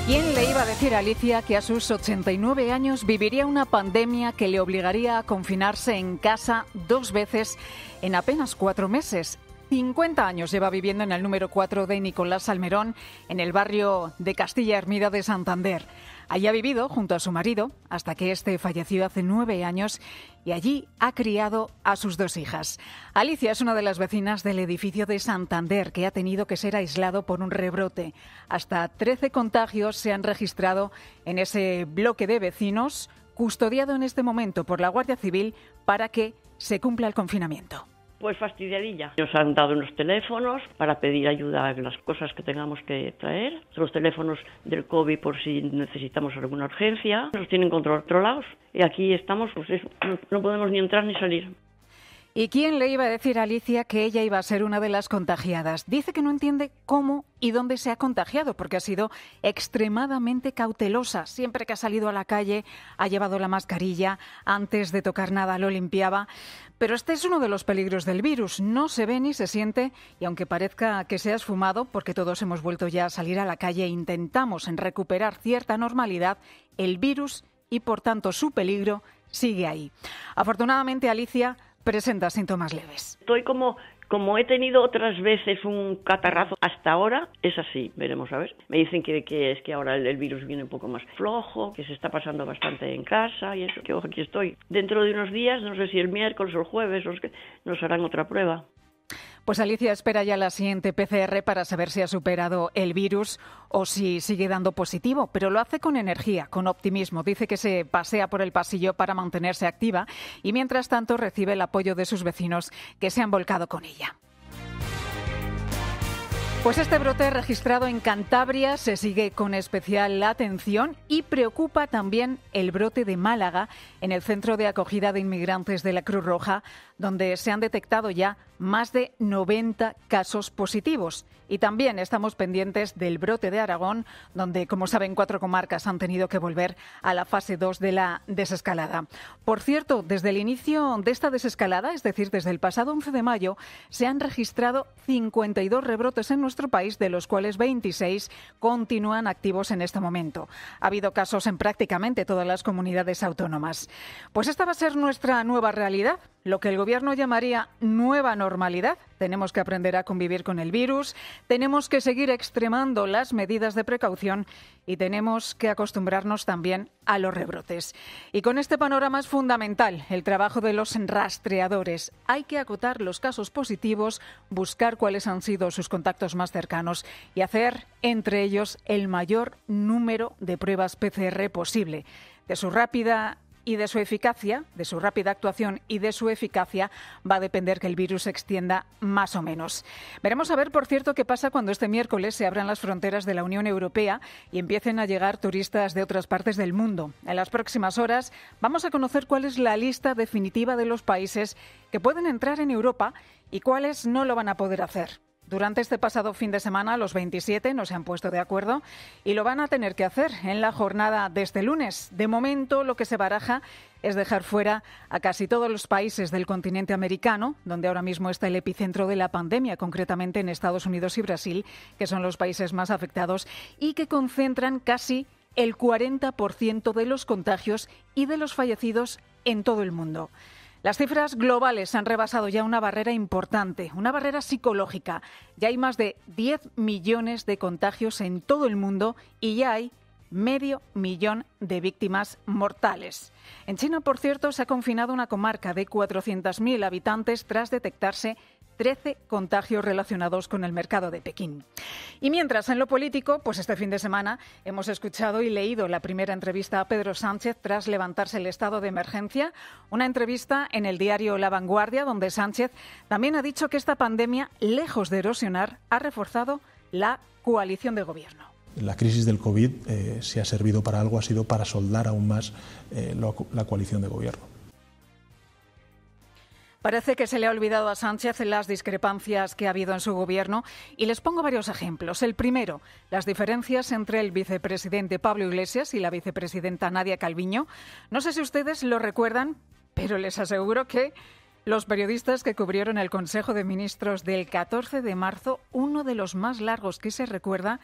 ¿Quién le iba a decir a Alicia que a sus 89 años viviría una pandemia que le obligaría a confinarse en casa 2 veces en apenas 4 meses? 50 años lleva viviendo en el número 4 de Nicolás Salmerón, en el barrio de Castilla Hermida de Santander. Allí ha vivido junto a su marido hasta que este falleció hace 9 años y allí ha criado a sus 2 hijas. Alicia es una de las vecinas del edificio de Santander que ha tenido que ser aislado por un rebrote. Hasta 13 contagios se han registrado en ese bloque de vecinos, custodiado en este momento por la Guardia Civil para que se cumpla el confinamiento. Pues fastidiadilla. Nos han dado unos teléfonos para pedir ayuda en las cosas que tengamos que traer. Los teléfonos del COVID por si necesitamos alguna urgencia. Los tienen controlados y aquí estamos, pues no podemos ni entrar ni salir. ¿Y quién le iba a decir a Alicia que ella iba a ser una de las contagiadas? Dice que no entiende cómo y dónde se ha contagiado, porque ha sido extremadamente cautelosa. Siempre que ha salido a la calle ha llevado la mascarilla, antes de tocar nada lo limpiaba. Pero este es uno de los peligros del virus. No se ve ni se siente, y aunque parezca que se ha esfumado, porque todos hemos vuelto ya a salir a la calle e intentamos recuperar cierta normalidad, el virus y por tanto su peligro sigue ahí. Afortunadamente, Alicia presenta síntomas leves. Estoy como he tenido otras veces un catarrazo, hasta ahora es así, veremos a ver. Me dicen que es que ahora el virus viene un poco más flojo, que se está pasando bastante en casa y eso, que ojo, aquí estoy. Dentro de unos días, no sé si el miércoles o el jueves, nos harán otra prueba. Pues Alicia espera ya la siguiente PCR para saber si ha superado el virus o si sigue dando positivo, pero lo hace con energía, con optimismo. Dice que se pasea por el pasillo para mantenerse activa y mientras tanto recibe el apoyo de sus vecinos que se han volcado con ella. Pues este brote registrado en Cantabria se sigue con especial atención y preocupa también el brote de Málaga, en el centro de acogida de inmigrantes de la Cruz Roja, donde se han detectado ya más de 90 casos positivos. Y también estamos pendientes del brote de Aragón, donde, como saben, 4 comarcas han tenido que volver a la fase 2 de la desescalada. Por cierto, desde el inicio de esta desescalada, es decir, desde el pasado 11 de mayo, se han registrado 52 rebrotes en nuestro país, de los cuales 26 continúan activos en este momento. Ha habido casos en prácticamente todas las comunidades autónomas. Pues esta va a ser nuestra nueva realidad, lo que el Gobierno llamaría nueva normalidad. Tenemos que aprender a convivir con el virus, tenemos que seguir extremando las medidas de precaución y tenemos que acostumbrarnos también a los rebrotes. Y con este panorama es fundamental el trabajo de los rastreadores. Hay que acotar los casos positivos, buscar cuáles han sido sus contactos más cercanos y hacer entre ellos el mayor número de pruebas PCR posible. De su rápida actuación y de su eficacia va a depender que el virus se extienda más o menos. Veremos a ver, por cierto, qué pasa cuando este miércoles se abran las fronteras de la Unión Europea y empiecen a llegar turistas de otras partes del mundo. En las próximas horas vamos a conocer cuál es la lista definitiva de los países que pueden entrar en Europa y cuáles no lo van a poder hacer. Durante este pasado fin de semana, los 27 no se han puesto de acuerdo y lo van a tener que hacer en la jornada de este lunes. De momento, lo que se baraja es dejar fuera a casi todos los países del continente americano, donde ahora mismo está el epicentro de la pandemia, concretamente en Estados Unidos y Brasil, que son los países más afectados y que concentran casi el 40% de los contagios y de los fallecidos en todo el mundo. Las cifras globales han rebasado ya una barrera importante, una barrera psicológica. Ya hay más de 10 millones de contagios en todo el mundo y ya hay 500.000 de víctimas mortales. En China, por cierto, se ha confinado una comarca de 400.000 habitantes tras detectarse 13 contagios relacionados con el mercado de Pekín. Y mientras, en lo político, pues este fin de semana hemos escuchado y leído la primera entrevista a Pedro Sánchez tras levantarse el estado de emergencia, una entrevista en el diario La Vanguardia, donde Sánchez también ha dicho que esta pandemia, lejos de erosionar, ha reforzado la coalición de gobierno. La crisis del COVID, si ha servido para algo, ha sido para soldar aún más la coalición de gobierno. Parece que se le ha olvidado a Sánchez las discrepancias que ha habido en su gobierno y les pongo varios ejemplos. El primero, las diferencias entre el vicepresidente Pablo Iglesias y la vicepresidenta Nadia Calviño. No sé si ustedes lo recuerdan, pero les aseguro que los periodistas que cubrieron el Consejo de Ministros del 14 de marzo, uno de los más largos que se recuerda,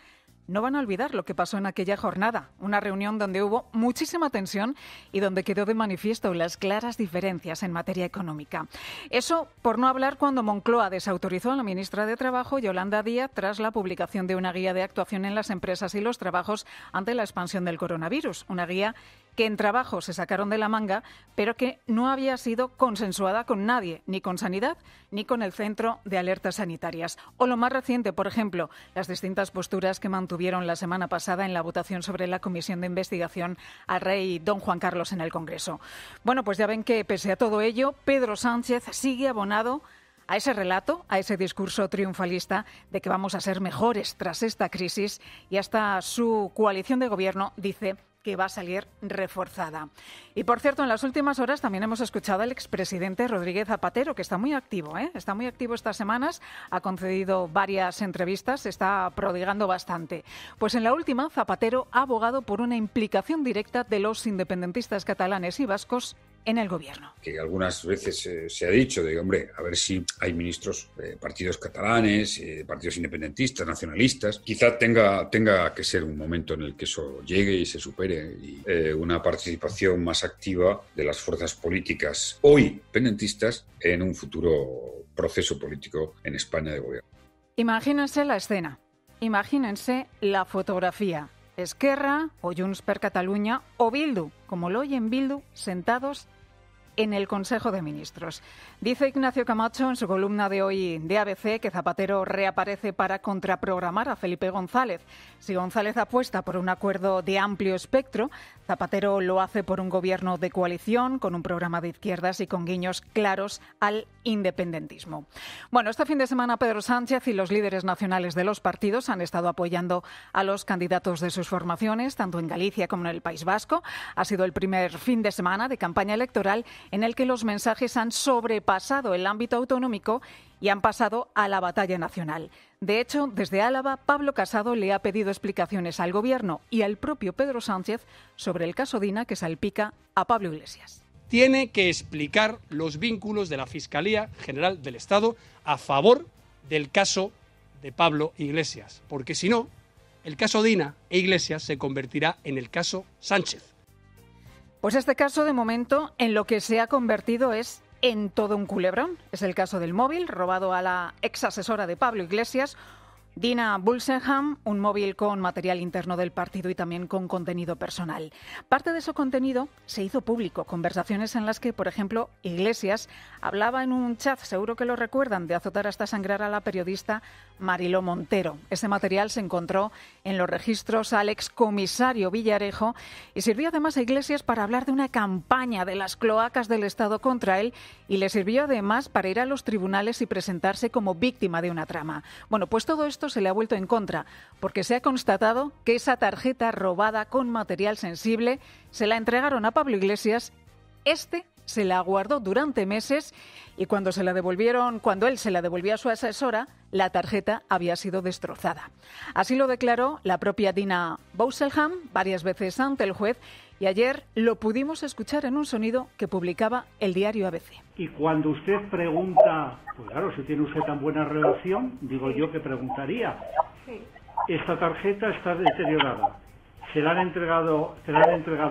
no van a olvidar lo que pasó en aquella jornada, una reunión donde hubo muchísima tensión y donde quedó de manifiesto las claras diferencias en materia económica. Eso por no hablar cuando Moncloa desautorizó a la ministra de Trabajo, Yolanda Díaz, tras la publicación de una guía de actuación en las empresas y los trabajos ante la expansión del coronavirus. Una guía que en trabajo se sacaron de la manga, pero que no había sido consensuada con nadie, ni con Sanidad, ni con el Centro de Alertas Sanitarias. O lo más reciente, por ejemplo, las distintas posturas que mantuvieron la semana pasada en la votación sobre la comisión de investigación al rey don Juan Carlos en el Congreso. Bueno, pues ya ven que pese a todo ello, Pedro Sánchez sigue abonado a ese relato, a ese discurso triunfalista de que vamos a ser mejores tras esta crisis, y hasta su coalición de gobierno dice que va a salir reforzada. Y por cierto, en las últimas horas también hemos escuchado al expresidente Rodríguez Zapatero, que está muy activo, está muy activo estas semanas, ha concedido varias entrevistas, se está prodigando bastante. Pues en la última, Zapatero ha abogado por una implicación directa de los independentistas catalanes y vascos en el gobierno. Que algunas veces se ha dicho, de hombre, a ver si hay ministros de partidos catalanes, de partidos independentistas, nacionalistas. Quizá tenga que ser un momento en el que eso llegue y se supere, y una participación más activa de las fuerzas políticas hoy independentistas en un futuro proceso político en España de gobierno. Imagínense la escena, imagínense la fotografía. Esquerra o Junts per Catalunya o Bildu, como lo oyen Bildu, sentados en el Consejo de Ministros. Dice Ignacio Camacho en su columna de hoy de ABC que Zapatero reaparece para contraprogramar a Felipe González. Si González apuesta por un acuerdo de amplio espectro, Zapatero lo hace por un gobierno de coalición, con un programa de izquierdas y con guiños claros al independentismo. Bueno, este fin de semana Pedro Sánchez y los líderes nacionales de los partidos han estado apoyando a los candidatos de sus formaciones, tanto en Galicia como en el País Vasco. Ha sido el primer fin de semana de campaña electoral en el que los mensajes han sobrepasado el ámbito autonómico y han pasado a la batalla nacional. De hecho, desde Álava, Pablo Casado le ha pedido explicaciones al Gobierno y al propio Pedro Sánchez sobre el caso Dina, que salpica a Pablo Iglesias. Tiene que explicar los vínculos de la Fiscalía General del Estado a favor del caso de Pablo Iglesias, porque si no, el caso Dina e Iglesias se convertirá en el caso Sánchez. Pues este caso, de momento, en lo que se ha convertido es en todo un culebrón. Es el caso del móvil robado a la ex asesora de Pablo Iglesias, Dina Bulsenham, un móvil con material interno del partido y también con contenido personal. Parte de ese contenido se hizo público, conversaciones en las que, por ejemplo, Iglesias hablaba en un chat, seguro que lo recuerdan, de azotar hasta sangrar a la periodista Mariló Montero. Ese material se encontró en los registros al excomisario Villarejo y sirvió además a Iglesias para hablar de una campaña de las cloacas del Estado contra él, y le sirvió además para ir a los tribunales y presentarse como víctima de una trama. Bueno, pues todo esto se le ha vuelto en contra, porque se ha constatado que esa tarjeta robada con material sensible se la entregaron a Pablo Iglesias. Este se la guardó durante meses y cuando él se la devolvió a su asesora, la tarjeta había sido destrozada. Así lo declaró la propia Dina Bulsenham varias veces ante el juez, y ayer lo pudimos escuchar en un sonido que publicaba el diario ABC. Y cuando usted pregunta, pues claro, si tiene usted tan buena relación, digo yo que preguntaría, esta tarjeta está deteriorada. ¿Se la han entregado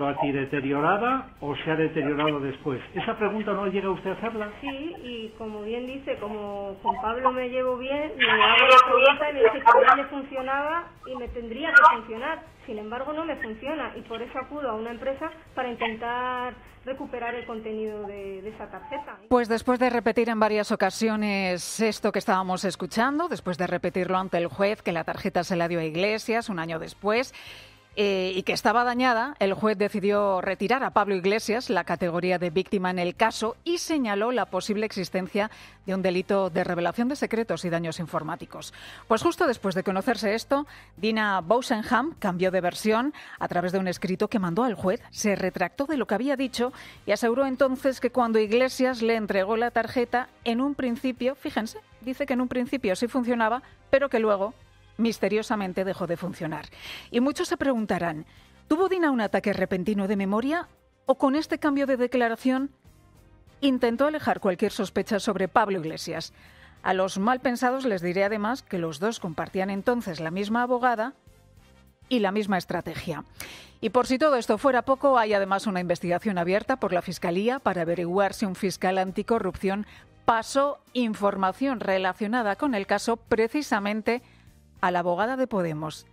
a ti deteriorada o se ha deteriorado después? ¿Esa pregunta no llega a usted a hacerla? Sí, y como bien dice, como con Pablo me llevo bien, me hago la pregunta y me dice que a mí le funcionaba y me tendría que funcionar. Sin embargo, no me funciona y por eso acudo a una empresa para intentar recuperar el contenido de esa tarjeta. Pues después de repetir en varias ocasiones esto que estábamos escuchando, después de repetirlo ante el juez, que la tarjeta se la dio a Iglesias un año después, y que estaba dañada, el juez decidió retirar a Pablo Iglesias la categoría de víctima en el caso y señaló la posible existencia de un delito de revelación de secretos y daños informáticos. Pues justo después de conocerse esto, Dina Bulsenham cambió de versión a través de un escrito que mandó al juez, se retractó de lo que había dicho y aseguró entonces que cuando Iglesias le entregó la tarjeta, en un principio, fíjense, dice que en un principio sí funcionaba, pero que luego misteriosamente dejó de funcionar. Y muchos se preguntarán, ¿tuvo Dina un ataque repentino de memoria o con este cambio de declaración intentó alejar cualquier sospecha sobre Pablo Iglesias? A los mal pensados les diré además que los dos compartían entonces la misma abogada y la misma estrategia. Y por si todo esto fuera poco, hay además una investigación abierta por la Fiscalía para averiguar si un fiscal anticorrupción pasó información relacionada con el caso precisamente a la abogada de Podemos.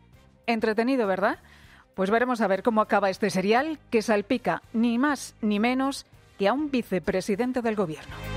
Entretenido, ¿verdad? Pues veremos a ver cómo acaba este serial que salpica ni más ni menos que a un vicepresidente del Gobierno.